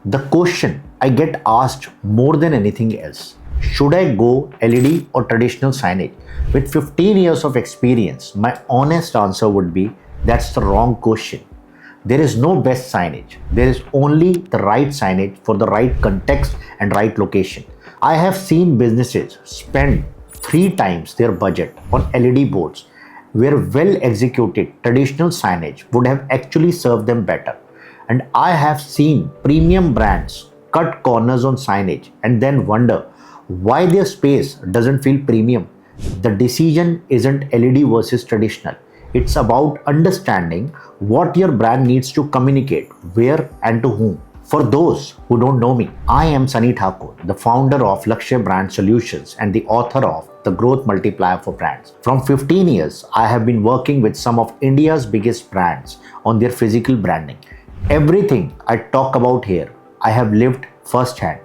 The question I get asked more than anything else, should I go LED or traditional signage? With 15 years of experience, my honest answer would be that's the wrong question. There is no best signage. There is only the right signage for the right context and right location. I have seen businesses spend 3 times their budget on LED boards where well executed traditional signage would have actually served them better. And I have seen premium brands cut corners on signage and then wonder why their space doesn't feel premium. The decision isn't LED versus traditional. It's about understanding what your brand needs to communicate, where and to whom. For those who don't know me, I am Sunny Thakur, the founder of Lakshya Brand Solutions and the author of The Growth Multiplier for Brands. From 15 years, I have been working with some of India's biggest brands on their physical branding. Everything I talk about here, I have lived firsthand.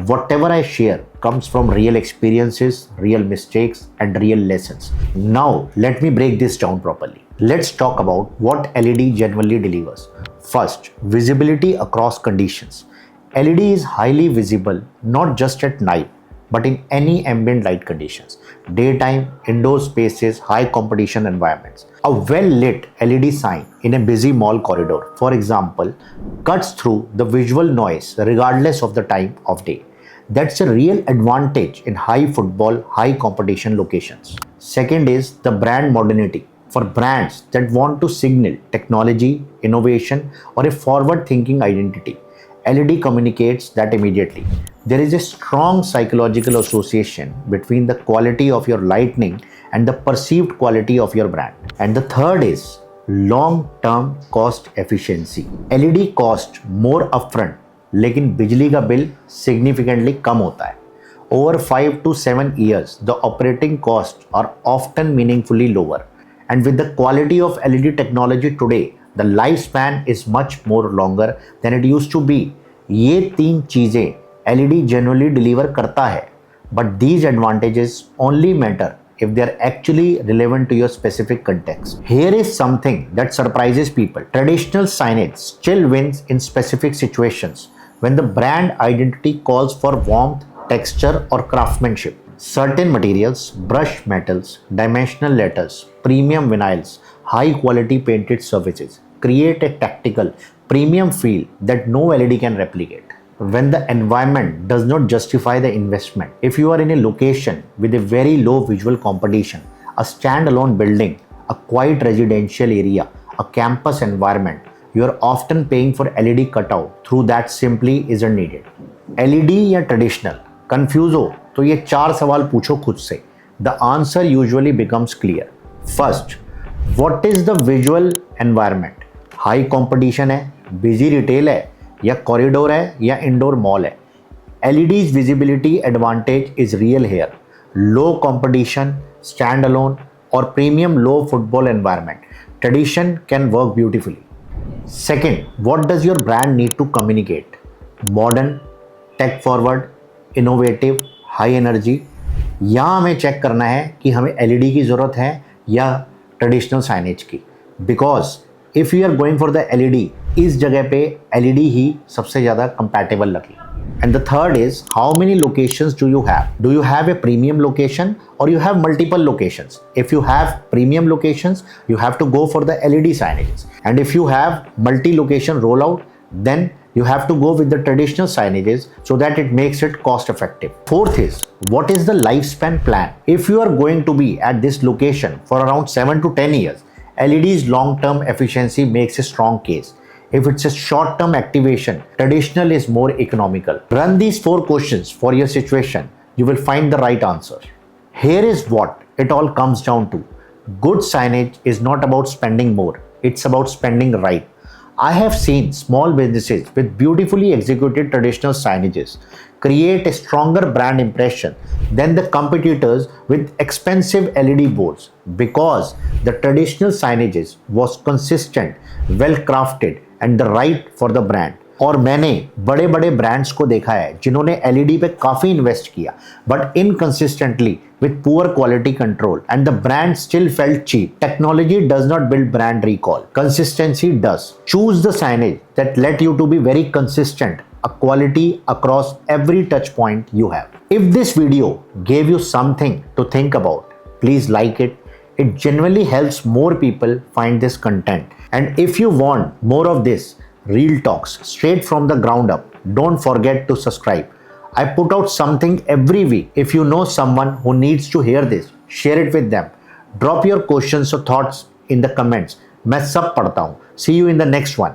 Whatever I share comes from real experiences, real mistakes, and real lessons. Now, let me break this down properly. Let's talk about what LED genuinely delivers. First, visibility across conditions. LED is highly visible not just at night, but in any ambient light conditions. Daytime, indoor spaces, high competition environments. A well-lit LED sign in a busy mall corridor, for example, cuts through the visual noise regardless of the time of day. That's a real advantage in high footfall, high competition locations. Second is the brand modernity. For brands that want to signal technology, innovation, or a forward-thinking identity, LED communicates that immediately. There is a strong psychological association between the quality of your lighting and the perceived quality of your brand. And the third is long-term cost efficiency. LED cost more upfront, लेकिन बिजली का bill significantly कम होता है. Over 5 to 7 years, the operating costs are often meaningfully lower. And with the quality of LED technology today, the lifespan is much more longer than it used to be. ये 3 चीजें LED generally deliver करता है, but these advantages only matter if they are actually relevant to your specific context. Here is something that surprises people. Traditional signage still wins in specific situations when the brand identity calls for warmth, texture, or craftsmanship. Certain materials, brushed metals, dimensional letters, premium vinyls, high quality painted surfaces create a tactical, premium feel that no LED can replicate. When the environment does not justify the investment, if you are in a location with a very low visual competition, a standalone building, a quiet residential area, a campus environment, you are often paying for LED cutout through that simply isn't needed. LED या traditional? Confuse हो तो ये 4 सवाल पूछो खुद से. The answer usually becomes clear. First, what is the visual environment? High competition है, busy retail है, या corridor है, या indoor mall है. LED's visibility advantage is real here. Low competition, standalone, or premium low footfall environment. Tradition can work beautifully. Second, what does your brand need to communicate? Modern, tech forward, innovative, high energy. यहाँ हमें check करना है कि हमें LED की ज़रूरत है या ट्रेडिशनल साइनेज की. Because if you are going for the LED, इस जगह पे LED ही सबसे ज़्यादा कंपैटिबल लगी. And the third is how many locations do you have? Do you have a premium location or you have multiple locations? If you have premium locations, you have to go for the LED signages. And if you have multi-location rollout, then you have to go with the traditional signages so that it makes it cost effective. Fourth is, what is the lifespan plan? If you are going to be at this location for around 7 to 10 years, LED's long-term efficiency makes a strong case. If it's a short-term activation, traditional is more economical. Run these 4 questions for your situation. You will find the right answer. Here is what it all comes down to. Good signage is not about spending more. It's about spending right. I have seen small businesses with beautifully executed traditional signages create a stronger brand impression than the competitors with expensive LED boards because the traditional signages was consistent, well crafted and the right for the brand. और मैंने बड़े बड़े brands को देखा है जिन्होंने LED पे काफ़ी इन्वेस्ट किया but इनकंसिस्टेंटली with poor quality control and the brand still felt cheap. Technology does not build brand recall. Consistency does. Choose the signage that let you to be very consistent a quality across every touch point you have. If this video gave you something to think about, please like it. It genuinely helps more people find this content. And if you want more of this real talks straight from the ground up, don't forget to subscribe. I put out something every week. If you know someone who needs to hear this, share it with them. Drop your questions or thoughts in the comments. मैं सब पढ़ता हूँ. See you in the next one.